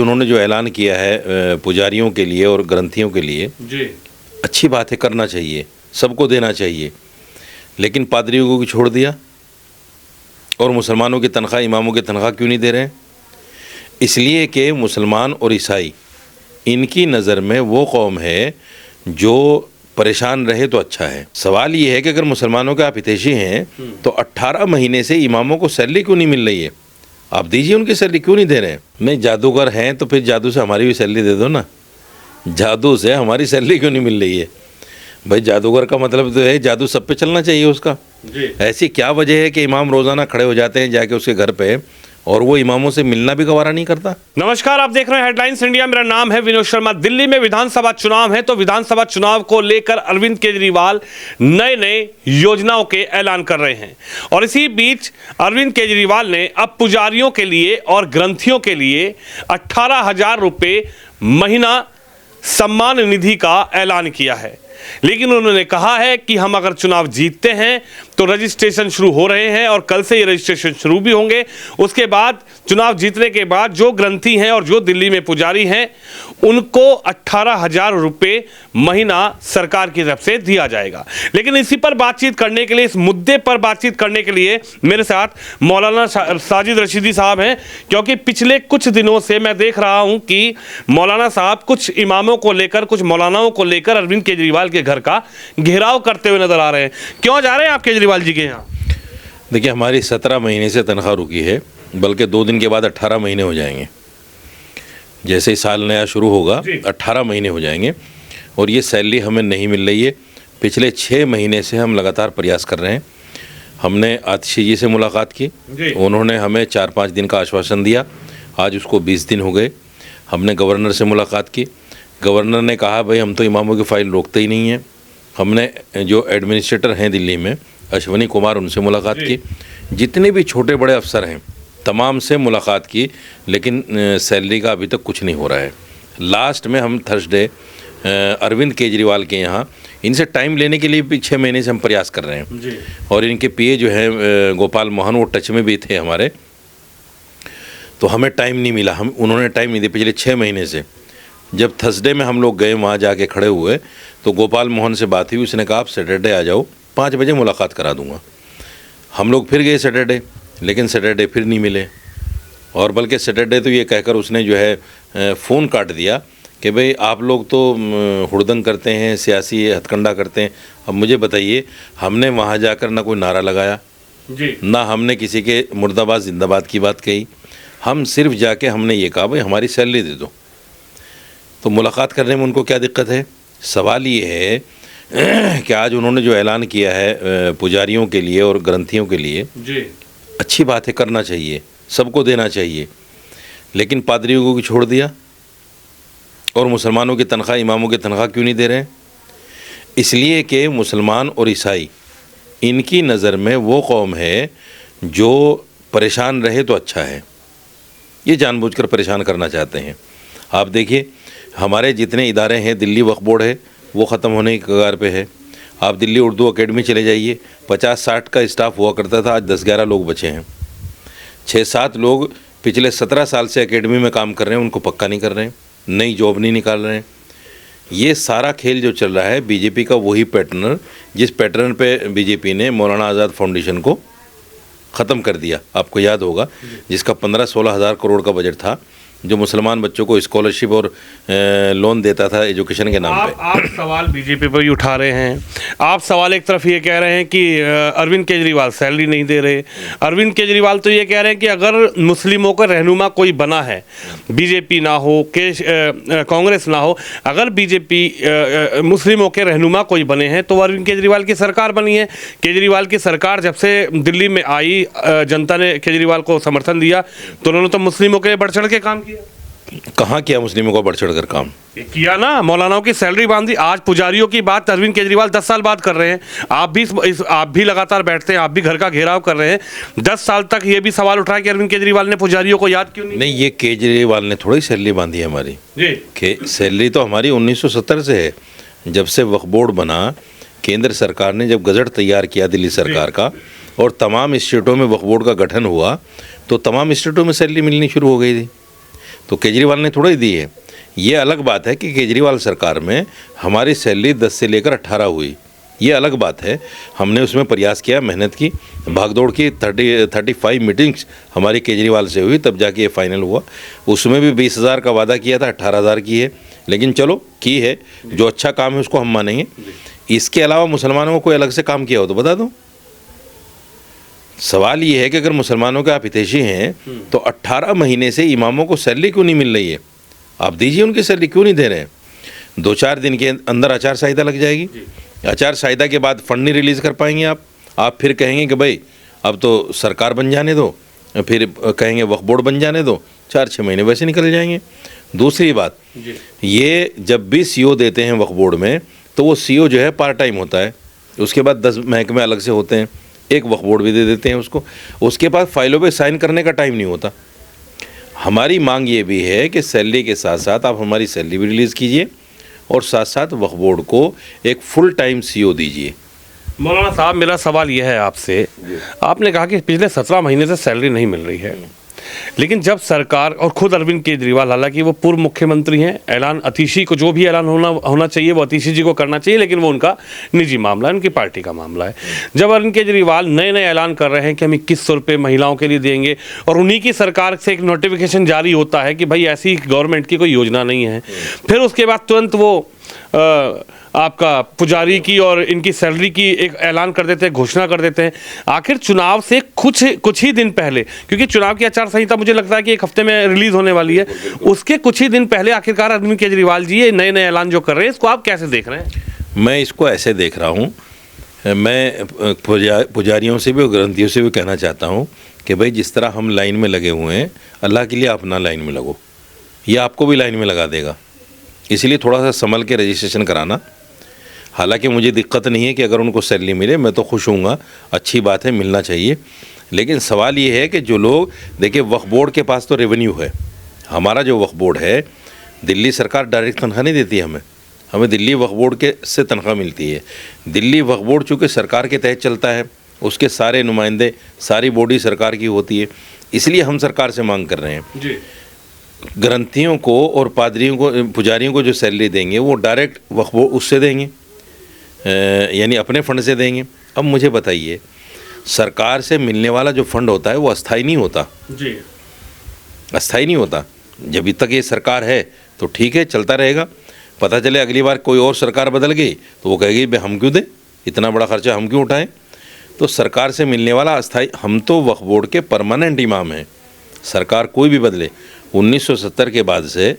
उन्होंने जो ऐलान किया है पुजारियों के लिए और ग्रंथियों के लिए जी, अच्छी बात है, करना चाहिए, सबको देना चाहिए, लेकिन पादरियों को छोड़ दिया और मुसलमानों की तनख्वाह, इमामों की तनख्वाह क्यों नहीं दे रहे हैं? इसलिए कि मुसलमान और ईसाई इनकी नज़र में वो कौम है जो परेशान रहे तो अच्छा है। सवाल ये है कि अगर मुसलमानों के आप हितैषी हैं तो 18 महीने से इमामों को सैलरी क्यों नहीं मिल रही है? आप दीजिए, उनकी सैलरी क्यों नहीं दे रहे हैं? नहीं, जादूगर हैं तो फिर जादू से हमारी भी सैलरी दे दो ना। जादू से हमारी सैलरी क्यों नहीं मिल रही है? भाई जादूगर का मतलब तो है जादू सब पे चलना चाहिए उसका। जी। ऐसी क्या वजह है कि इमाम रोज़ाना खड़े हो जाते हैं जाके उसके घर पे और वो इमामों से मिलना भी गवारा नहीं करता? नमस्कार, आप देख रहे हैं हेडलाइंस इंडिया। मेरा नाम है विनोद शर्मा। दिल्ली में विधानसभा चुनाव है तो विधानसभा चुनाव को लेकर अरविंद केजरीवाल नए नए योजनाओं के ऐलान कर रहे हैं और इसी बीच अरविंद केजरीवाल ने अब पुजारियों के लिए और ग्रंथियों के लिए 18,000 रुपये महीना सम्मान निधि का ऐलान किया है। लेकिन उन्होंने कहा है कि हम अगर चुनाव जीतते हैं तो रजिस्ट्रेशन शुरू हो रहे हैं और कल से ये रजिस्ट्रेशन शुरू भी होंगे। उसके बाद चुनाव जीतने के बाद जो ग्रंथी हैं और जो दिल्ली में पुजारी हैं उनको 18,000 रुपये महीना सरकार की तरफ से दिया जाएगा। लेकिन इसी पर बातचीत करने के लिए, इस मुद्दे पर बातचीत करने के लिए मेरे साथ मौलाना साजिद रशीदी साहब हैं, क्योंकि पिछले कुछ दिनों से मैं देख रहा हूं कि मौलाना साहब कुछ इमामों को लेकर, कुछ मौलानाओं को लेकर अरविंद केजरीवाल के घर का घेराव करते हुए नजर आ रहे हैं। क्यों जा रहे हैं आप केजरीवाल जी के यहाँ? देखिए, हमारी 17 महीने से तनख्वाह रुकी है, बल्कि 2 दिन के बाद 18 महीने हो जाएंगे। जैसे ही साल नया शुरू होगा 18 महीने हो जाएंगे और ये सैलरी हमें नहीं मिल रही है। पिछले 6 महीने से हम लगातार प्रयास कर रहे हैं। हमने आतिशी जी से मुलाकात की, उन्होंने हमें 4-5 दिन का आश्वासन दिया, आज उसको 20 दिन हो गए। हमने गवर्नर से मुलाकात की, गवर्नर ने कहा भाई हम तो इमामों की फ़ाइल रोकते ही नहीं हैं। हमने जो एडमिनिस्ट्रेटर हैं दिल्ली में, अश्वनी कुमार, उनसे मुलाकात की। जितने भी छोटे बड़े अफसर हैं तमाम से मुलाकात की, लेकिन सैलरी का अभी तक कुछ नहीं हो रहा है। लास्ट में हम थर्सडे अरविंद केजरीवाल के यहाँ इनसे टाइम लेने के लिए भी 6 महीने से हम प्रयास कर रहे हैं जी। और इनके पीए जो हैं गोपाल मोहन, वो टच में भी थे हमारे, तो हमें टाइम नहीं मिला। उन्होंने टाइम नहीं दिया पिछले 6 महीने से। जब थर्सडे में हम लोग गए, वहाँ जाके खड़े हुए तो गोपाल मोहन से बात हुई, उसने कहा आप सैटरडे आ जाओ, 5 बजे मुलाकात करा दूंगा। हम लोग फिर गए सैटरडे, लेकिन सैटरडे फिर नहीं मिले और बल्कि सैटरडे तो ये कहकर उसने जो है फ़ोन काट दिया कि भाई आप लोग तो हुड़दंग करते हैं, सियासी हथकंडा करते हैं। अब मुझे बताइए, हमने वहाँ जाकर ना कोई नारा लगाया जी, ना हमने किसी के मुर्दाबाद जिंदाबाद की बात कही। हम सिर्फ जाके हमने ये कहा भाई हमारी सैलरी दे दो। तो मुलाकात करने में उनको क्या दिक्कत है? सवाल ये है कि आज उन्होंने जो ऐलान किया है पुजारियों के लिए और ग्रंथियों के लिए जी, अच्छी बात है, करना चाहिए, सबको देना चाहिए, लेकिन पादरियों को छोड़ दिया और मुसलमानों की तनख्वाह, इमामों की तनख्वाह क्यों नहीं दे रहे हैं? इसलिए कि मुसलमान और ईसाई इनकी नज़र में वो कौम है जो परेशान रहे तो अच्छा है। ये जानबूझकर परेशान करना चाहते हैं। आप देखिए, हमारे जितने इदारे हैं, दिल्ली वक्फ बोर्ड है वो ख़त्म होने की कगार पे है। आप दिल्ली उर्दू अकेडमी चले जाइए, 50-60 का स्टाफ हुआ करता था, आज 10-11 लोग बचे हैं। 6-7 लोग पिछले 17 साल से अकेडमी में काम कर रहे हैं, उनको पक्का नहीं कर रहे हैं, नई जॉब नहीं निकाल रहे हैं। ये सारा खेल जो चल रहा है बीजेपी का, वही पैटर्न जिस पैटर्न पे बीजेपी ने मौलाना आज़ाद फाउंडेशन को ख़त्म कर दिया, आपको याद होगा, जिसका 15-16 हज़ार करोड़ का बजट था, जो मुसलमान बच्चों को स्कॉलरशिप और लोन देता था एजुकेशन के नाम पे। आप सवाल बीजेपी पर ही उठा रहे हैं। आप सवाल एक तरफ ये कह रहे हैं कि अरविंद केजरीवाल सैलरी नहीं दे रहे। अरविंद केजरीवाल तो ये कह रहे हैं कि अगर मुस्लिमों का रहनुमा कोई बना है, बीजेपी ना हो, कांग्रेस ना हो, अगर बीजेपी मुस्लिमों के रहनुमा कोई बने हैं तो अरविंद केजरीवाल की सरकार बनी है। केजरीवाल की सरकार जब से दिल्ली में आई, जनता ने केजरीवाल को समर्थन दिया तो उन्होंने तो मुस्लिमों के लिए बढ़ चढ़ के काम किया। कहाँ किया मुस्लिमों को बढ़ चढ़ कर काम? किया ना, मौलानाओं की सैलरी बांधी। आज पुजारियों की बात अरविंद केजरीवाल 10 साल बाद कर रहे हैं। आप भी लगातार बैठते हैं, आप भी घर का घेराव कर रहे हैं। 10 साल तक ये भी सवाल उठाया कि अरविंद केजरीवाल ने पुजारियों को याद क्यों नहीं? ये केजरीवाल ने थोड़ी सैलरी बांधी है हमारी जी। सैलरी तो हमारी 1970 से है, जब से वक्फ बोर्ड बना। केंद्र सरकार ने जब गजट तैयार किया दिल्ली सरकार का और तमाम स्टेटों में वक्फ बोर्ड का गठन हुआ तो तमाम स्टेटों में सैलरी मिलनी शुरू हो गई थी। तो केजरीवाल ने थोड़ा ही दी है। ये अलग बात है कि केजरीवाल सरकार में हमारी सैलरी 10 से लेकर 18 हुई, ये अलग बात है। हमने उसमें प्रयास किया, मेहनत की, भागदौड़ की, 35 मीटिंग्स हमारी केजरीवाल से हुई, तब जाके ये फाइनल हुआ। उसमें भी 20,000 का वादा किया था, 18,000 की है, लेकिन चलो की है, जो अच्छा काम है उसको हम मानेंगे। इसके अलावा मुसलमानों को कोई अलग से काम किया हो तो बता दो। सवाल ये है कि अगर मुसलमानों के आप हितैषी हैं तो 18 महीने से इमामों को सैलरी क्यों नहीं मिल रही है? आप दीजिए, उनकी सैलरी क्यों नहीं दे रहे हैं? 2-4 दिन के अंदर आचार संहिता लग जाएगी, आचार संहिता के बाद फंड नहीं रिलीज़ कर पाएंगे आप फिर कहेंगे कि भाई अब तो सरकार बन जाने दो, फिर कहेंगे वक्फ बोर्ड बन जाने दो, 4-6 महीने वैसे निकल जाएंगे। दूसरी बात, ये जब भी सीओ देते हैं वक्फ बोर्ड में तो वो सीओ जो है पार्ट टाइम होता है, उसके बाद 10 महकमे अलग से होते हैं, एक वक्फ बोर्ड भी दे देते हैं उसको, उसके बाद फाइलों पे साइन करने का टाइम नहीं होता। हमारी मांग ये भी है कि सैलरी के साथ साथ आप हमारी सैलरी भी रिलीज़ कीजिए और साथ साथ वक्फ बोर्ड को एक फुल टाइम सीओ दीजिए। मौलाना साहब, मेरा सवाल यह है आपसे, आपने कहा कि पिछले 17 महीने से सैलरी नहीं मिल रही है, लेकिन जब सरकार और खुद अरविंद केजरीवाल, हालांकि वो पूर्व मुख्यमंत्री हैं, ऐलान अतिशी को जो भी ऐलान होना चाहिए वो अतिशी जी को करना चाहिए, लेकिन वो उनका निजी मामला है, उनकी पार्टी का मामला है। जब अरविंद केजरीवाल नए नए ऐलान कर रहे हैं कि हम 2100 रुपये महिलाओं के लिए देंगे और उन्हीं की सरकार से एक नोटिफिकेशन जारी होता है कि भाई ऐसी गवर्नमेंट की कोई योजना नहीं है, फिर उसके बाद तुरंत वो आपका पुजारी की और इनकी सैलरी की एक ऐलान कर देते हैं, घोषणा कर देते हैं। आखिर चुनाव से कुछ ही दिन पहले, क्योंकि चुनाव की आचार संहिता मुझे लगता है कि एक हफ्ते में रिलीज होने वाली है, उसके कुछ ही दिन पहले आखिरकार अरविंद केजरीवाल जी ये नए नए ऐलान जो कर रहे हैं, इसको आप कैसे देख रहे हैं? मैं इसको ऐसे देख रहा हूँ, मैं पुजारियों से भी और ग्रंथियों से भी कहना चाहता हूँ कि भाई जिस तरह हम लाइन में लगे हुए हैं, अल्लाह के लिए अपना लाइन में लगो, ये आपको भी लाइन में लगा देगा। इसलिए थोड़ा सा संभल के रजिस्ट्रेशन कराना। हालांकि मुझे दिक्कत नहीं है कि अगर उनको सैलरी मिले, मैं तो खुश हूँगा, अच्छी बात है, मिलना चाहिए। लेकिन सवाल ये है कि जो लोग, देखिए वक्फ बोर्ड के पास तो रेवेन्यू है, हमारा जो वक्फ बोर्ड है, दिल्ली सरकार डायरेक्ट तनख्वाह नहीं देती है हमें दिल्ली वक्फ बोर्ड के से तनख्वाह मिलती है। दिल्ली वक्फ बोर्ड चूँकि सरकार के तहत चलता है, उसके सारे नुमाइंदे, सारी बॉडी सरकार की होती है, इसलिए हम सरकार से मांग कर रहे हैं जी। ग्रंथियों को और पादरियों को, पुजारियों को जो सैलरी देंगे वो डायरेक्ट वक्फ बोर्ड उससे देंगे, यानी अपने फंड से देंगे। अब मुझे बताइए, सरकार से मिलने वाला जो फंड होता है वो अस्थाई नहीं होता जी, अस्थाई नहीं होता। जब तक ये सरकार है तो ठीक है, चलता रहेगा। पता चले अगली बार कोई और सरकार बदल गई तो वो कहेगी भाई हम क्यों दें, इतना बड़ा खर्चा हम क्यों उठाएं। तो सरकार से मिलने वाला अस्थाई, हम तो वक्फ बोर्ड के परमानेंट इमाम हैं, सरकार कोई भी बदले। 1970 के बाद से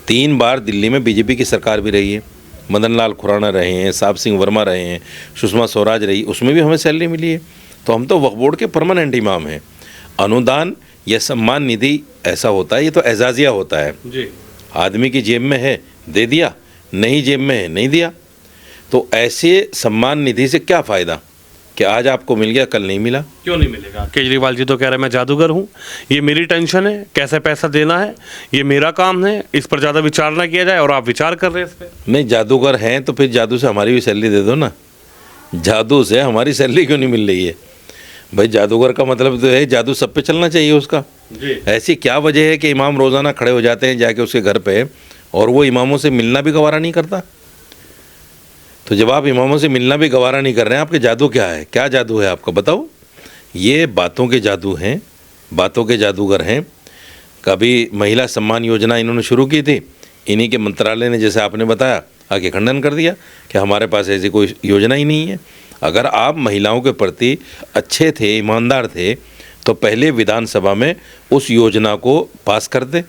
3 बार दिल्ली में बीजेपी की सरकार भी रही है, मदन लाल खुराना रहे हैं, साहब सिंह वर्मा रहे हैं, सुषमा स्वराज रही, उसमें भी हमें सैलरी मिली है। तो हम तो वक्फ बोर्ड के परमानेंट इमाम हैं। अनुदान या सम्मान निधि ऐसा होता है, ये तो एजाजिया होता है जी। आदमी की जेब में है दे दिया, नहीं जेब में है नहीं दिया। तो ऐसे सम्मान निधि से क्या फ़ायदा कि आज आपको मिल गया कल नहीं मिला। क्यों नहीं मिलेगा? केजरीवाल जी तो कह रहे हैं मैं जादूगर हूँ, ये मेरी टेंशन है, कैसे पैसा देना है ये मेरा काम है, इस पर ज़्यादा विचार ना किया जाए, और आप विचार कर रहे हैं इस पर। नहीं, जादूगर हैं तो फिर जादू से हमारी भी सैलरी दे दो ना। जादू से हमारी सैलरी क्यों नहीं मिल रही है भाई? जादूगर का मतलब तो है जादू सब पे चलना चाहिए उसका जी। ऐसी क्या वजह है कि इमाम रोज़ाना खड़े हो जाते हैं जाके उसके घर पे और वो इमामों से मिलना भी गवारा नहीं करता? तो जब आप इमामों से मिलना भी गवारा नहीं कर रहे हैं, आपके जादू क्या है? क्या जादू है आपका, बताओ। ये बातों के जादू हैं, बातों के जादूगर हैं। कभी महिला सम्मान योजना इन्होंने शुरू की थी, इन्हीं के मंत्रालय ने, जैसे आपने बताया, आके खंडन कर दिया कि हमारे पास ऐसी कोई योजना ही नहीं है। अगर आप महिलाओं के प्रति अच्छे थे, ईमानदार थे, तो पहले विधानसभा में उस योजना को पास कर दे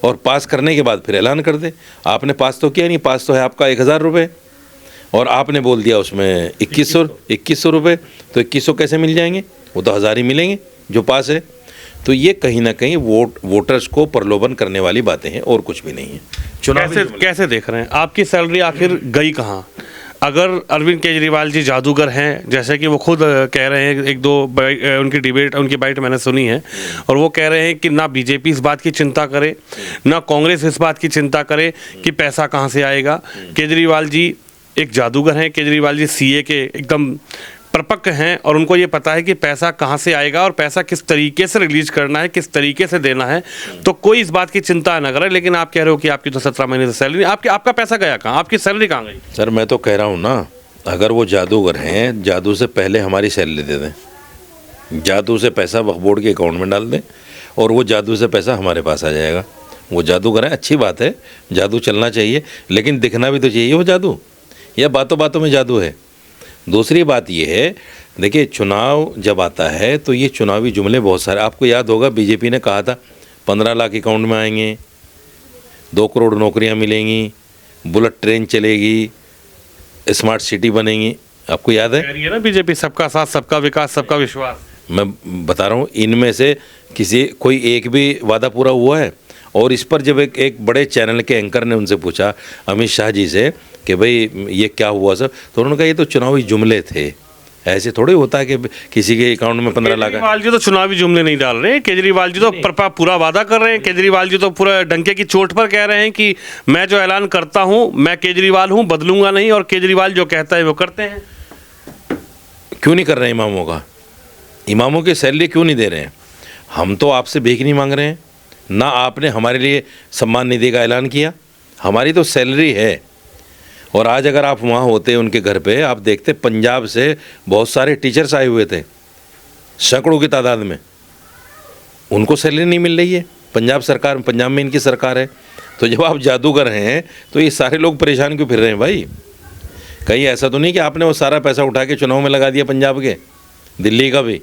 और पास करने के बाद फिर ऐलान कर दे। आपने पास तो किया नहीं, पास तो है आपका 1000 रुपये और आपने बोल दिया उसमें 2100 रुपये। तो 2100 कैसे मिल जाएंगे? वो तो 1000 ही मिलेंगे जो पास है। तो ये कहीं ना कहीं वोटर्स को प्रलोभन करने वाली बातें हैं और कुछ भी नहीं है। चुनाव कैसे देख रहे हैं? आपकी सैलरी आखिर गई कहाँ? अगर अरविंद केजरीवाल जी जादूगर हैं, जैसे कि वो खुद कह रहे हैं, एक दो उनकी बाइट मैंने सुनी है, और वो कह रहे हैं कि ना बीजेपी इस बात की चिंता करे, ना कांग्रेस इस बात की चिंता करे कि पैसा कहाँ से आएगा। केजरीवाल जी एक जादूगर हैं, केजरीवाल जी सीए के एकदम परिपक्व हैं और उनको ये पता है कि पैसा कहाँ से आएगा और पैसा किस तरीके से रिलीज करना है, किस तरीके से देना है, तो कोई इस बात की चिंता न करे। लेकिन आप कह रहे हो कि आपकी तो 17 महीने से सैलरी, आपका पैसा गया कहाँ, आपकी सैलरी कहाँ गई? सर मैं तो कह रहा हूँ ना, अगर वो जादूगर हैं, जादू से पहले हमारी सैलरी दे दें, जादू से पैसा वक्फ बोर्ड के अकाउंट में डाल दें और वो जादू से पैसा हमारे पास आ जाएगा। वो जादूगर है, अच्छी बात है, जादू चलना चाहिए, लेकिन दिखना भी तो चाहिए वो जादू, या बातों बातों में जादू है। दूसरी बात ये है, देखिए चुनाव जब आता है तो ये चुनावी जुमले बहुत सारे, आपको याद होगा बीजेपी ने कहा था 15 लाख अकाउंट में आएंगे, 2 करोड़ नौकरियां मिलेंगी, बुलेट ट्रेन चलेगी, स्मार्ट सिटी बनेंगी, आपको याद है? कह रही है ना बीजेपी, सबका साथ, सबका विकास, सबका विश्वास। मैं बता रहा हूँ, इनमें से कोई एक भी वादा पूरा हुआ है? और इस पर जब एक बड़े चैनल के एंकर ने उनसे पूछा अमित शाह जी से कि भाई ये क्या हुआ सर, तो उन्होंने कहा ये तो चुनावी जुमले थे, ऐसे थोड़ी होता है कि किसी के अकाउंट में 15 लाख। केजरीवाल जी तो चुनावी जुमले नहीं डाल रहे, केजरीवाल जी तो पूरा वादा कर रहे हैं, केजरीवाल जी तो पूरा डंके की चोट पर कह रहे हैं कि मैं जो ऐलान करता हूं, मैं केजरीवाल हूं, बदलूंगा नहीं, और केजरीवाल जो कहता है वो करते हैं। क्यों नहीं कर रहे हैं इमामों का? इमामों की सैलरी क्यों नहीं दे रहे हैं? हम तो आपसे भीख नहीं मांग रहे हैं ना, आपने हमारे लिए सम्मान निधि का ऐलान किया, हमारी तो सैलरी है। और आज अगर आप वहाँ होते उनके घर पे, आप देखते पंजाब से बहुत सारे टीचर्स आए हुए थे, सैकड़ों की तादाद में, उनको सैलरी नहीं मिल रही है। पंजाब सरकार, पंजाब में इनकी सरकार है, तो जब आप जादूगर हैं तो ये सारे लोग परेशान क्यों फिर रहे हैं भाई? कहीं ऐसा तो नहीं कि आपने वो सारा पैसा उठा के चुनाव में लगा दिया पंजाब के, दिल्ली का भी,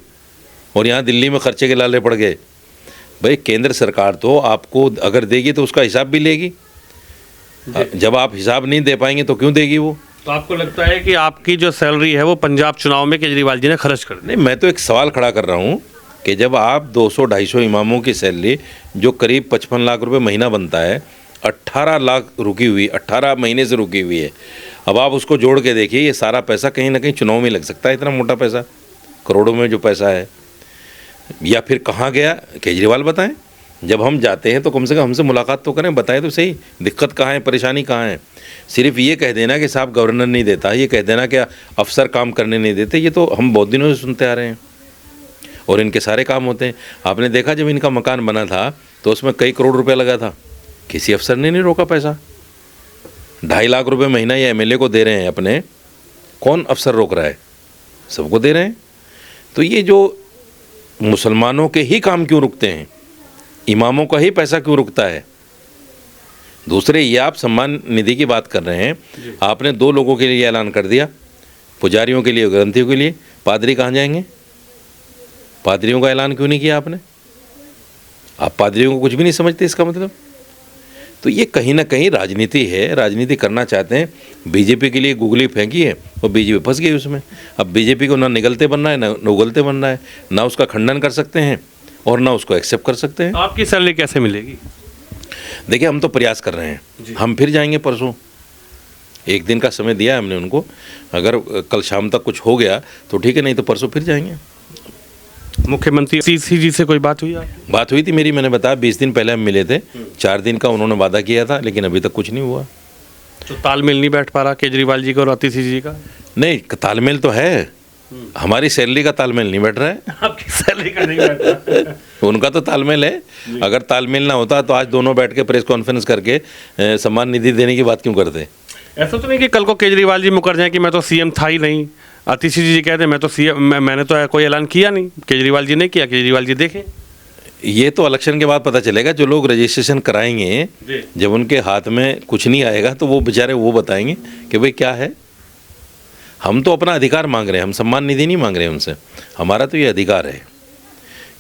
और यहाँ दिल्ली में खर्चे के लाले पड़ गए? भाई केंद्र सरकार तो आपको अगर देगी तो उसका हिसाब भी लेगी, जब आप हिसाब नहीं दे पाएंगे तो क्यों देगी वो? तो आपको लगता है कि आपकी जो सैलरी है वो पंजाब चुनाव में केजरीवाल जी ने खर्च कर दी? नहीं, मैं तो एक सवाल खड़ा कर रहा हूँ कि जब आप 200-250 इमामों की सैलरी जो करीब 55 लाख रुपए महीना बनता है, 18 लाख रुकी हुई, 18 महीने से रुकी हुई है, अब आप उसको जोड़ के देखिए, ये सारा पैसा कहीं ना कहीं चुनाव में लग सकता है, इतना मोटा पैसा, करोड़ों में जो पैसा है, या फिर कहाँ गया केजरीवाल बताएं। जब हम जाते हैं तो कम से कम हमसे मुलाकात तो करें, बताएं तो सही दिक्कत कहाँ है, परेशानी कहाँ है। सिर्फ ये कह देना कि साहब गवर्नर नहीं देता, ये कह देना कि अफसर काम करने नहीं देते, ये तो हम बहुत दिनों से सुनते आ रहे हैं और इनके सारे काम होते हैं। आपने देखा जब इनका मकान बना था तो उसमें कई करोड़ रुपया लगा था, किसी अफसर ने नहीं रोका पैसा। 2.5 लाख रुपये महीना ये एमएलए को दे रहे हैं अपने, कौन अफसर रोक रहा है? सबको दे रहे हैं। तो ये जो मुसलमानों के ही काम क्यों रुकते हैं, इमामों का ही पैसा क्यों रुकता है? दूसरे, ये आप सम्मान निधि की बात कर रहे हैं, आपने 2 लोगों के लिए ऐलान कर दिया, पुजारियों के लिए, ग्रंथियों के लिए, पादरी कहाँ जाएंगे? पादरियों का ऐलान क्यों नहीं किया आपने? आप पादरियों को कुछ भी नहीं समझते इसका मतलब? तो ये कहीं ना कहीं राजनीति है, राजनीति करना चाहते हैं। बीजेपी के लिए गुगली फेंकी है और बीजेपी फंस गई उसमें। अब बीजेपी को ना निगलते बनना है ना उगलते बनना है, ना उसका खंडन कर सकते हैं और ना उसको एक्सेप्ट कर सकते हैं। आपकी सैलरी कैसे मिलेगी? देखिए हम तो प्रयास कर रहे हैं, हम फिर जाएंगे परसों, 1 दिन का समय दिया है हमने उनको, अगर कल शाम तक कुछ हो गया तो ठीक है, नहीं तो परसों फिर जाएंगे। मुख्यमंत्री सीसी जी से कोई बात हुई? बात हुई थी मेरी, मैंने बताया 20 दिन पहले हम मिले थे, 4 दिन का उन्होंने वादा किया था, लेकिन अभी तक कुछ नहीं हुआ। तो तालमेल नहीं बैठ पा रहा केजरीवाल जी का और आतिशी जी का? नहीं, तालमेल तो है, हमारी सैलरी का तालमेल नहीं बैठ रहा है। आपकी सैलरी का नहीं बैठ रहा? उनका तो तालमेल है, अगर तालमेल ना होता तो आज दोनों बैठ के प्रेस कॉन्फ्रेंस करके सम्मान निधि देने की बात क्यों करते? ऐसा तो नहीं कि कल को केजरीवाल जी मुकर जाए कि मैं तो सीएम था ही नहीं, आतिशी जी कहते हैं मैं तो सीएम, मैंने तो कोई ऐलान किया नहीं, केजरीवाल जी ने किया, केजरीवाल जी देखें। ये तो इलेक्शन के बाद पता चलेगा, जो लोग रजिस्ट्रेशन कराएंगे, जब उनके हाथ में कुछ नहीं आएगा तो वो बेचारे वो बताएंगे कि भाई क्या है। हम तो अपना अधिकार मांग रहे हैं, हम सम्मान निधि नहीं मांग रहे हैं उनसे, हमारा तो ये अधिकार है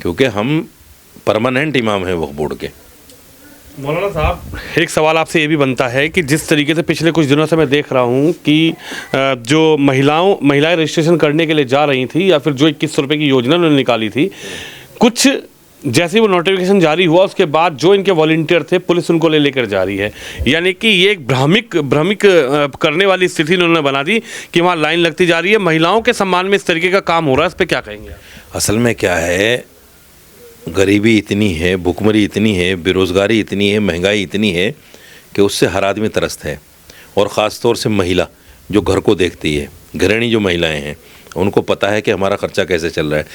क्योंकि हम परमानेंट इमाम हैं वक्फ बोर्ड के। मौलाना साहब, एक सवाल आपसे ये भी बनता है कि जिस तरीके से पिछले कुछ दिनों से मैं देख रहा हूँ कि जो महिलाएं रजिस्ट्रेशन करने के लिए जा रही थी, या फिर जो 2100 रुपये की योजना उन्होंने निकाली थी, कुछ जैसे ही वो नोटिफिकेशन जारी हुआ उसके बाद जो इनके वॉलंटियर थे, पुलिस उनको लेकर जा रही है। यानी कि ये एक भ्रमिक करने वाली स्थिति उन्होंने बना दी कि वहाँ लाइन लगती जा रही है। महिलाओं के सम्मान में इस तरीके का काम हो रहा है, इस पर क्या कहेंगे? असल में क्या है, गरीबी इतनी है, भुखमरी इतनी है, बेरोज़गारी इतनी है, महंगाई इतनी है कि उससे हर आदमी त्रस्त है। और ख़ास तौर से महिला जो घर को देखती है, गृहिणी जो महिलाएं हैं, उनको पता है कि हमारा खर्चा कैसे चल रहा है।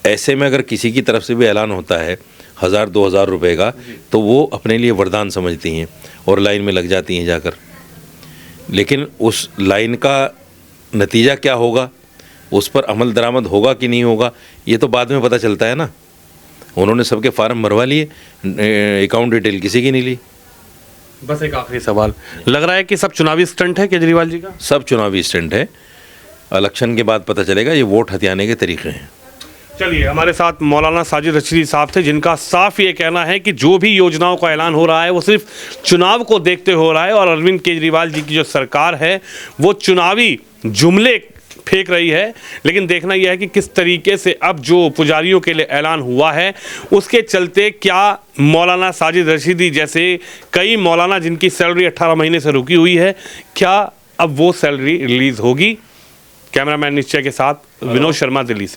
ऐसे में अगर किसी की तरफ से भी ऐलान होता है 1000-2000 रुपये का, तो वो अपने लिए वरदान समझती हैं और लाइन में लग जाती हैं जाकर। लेकिन उस लाइन का नतीजा क्या होगा, उस पर अमल दरामद होगा कि नहीं होगा, ये तो बाद में पता चलता है ना। उन्होंने सबके फार्म भरवा लिए, अकाउंट डिटेल किसी की नहीं ली। बस एक आखिरी सवाल, लग रहा है कि सब चुनावी स्टंट है केजरीवाल जी का? सब चुनावी स्टंट है, इलेक्शन के बाद पता चलेगा, ये वोट हथियाने के तरीके हैं। चलिए, हमारे साथ मौलाना साजिद रशीदी साहब थे, जिनका साफ ये कहना है कि जो भी योजनाओं का ऐलान हो रहा है वो सिर्फ चुनाव को देखते हो रहा है, और अरविंद केजरीवाल जी की जो सरकार है वो चुनावी जुमले फेंक रही है। लेकिन देखना यह है कि किस तरीके से अब जो पुजारियों के लिए ऐलान हुआ है उसके चलते क्या मौलाना साजिद रशीदी जैसे कई मौलाना जिनकी सैलरी 18 महीने से रुकी हुई है, क्या अब वो सैलरी रिलीज होगी? कैमरामैन निश्चय के साथ विनोद शर्मा, दिल्ली से।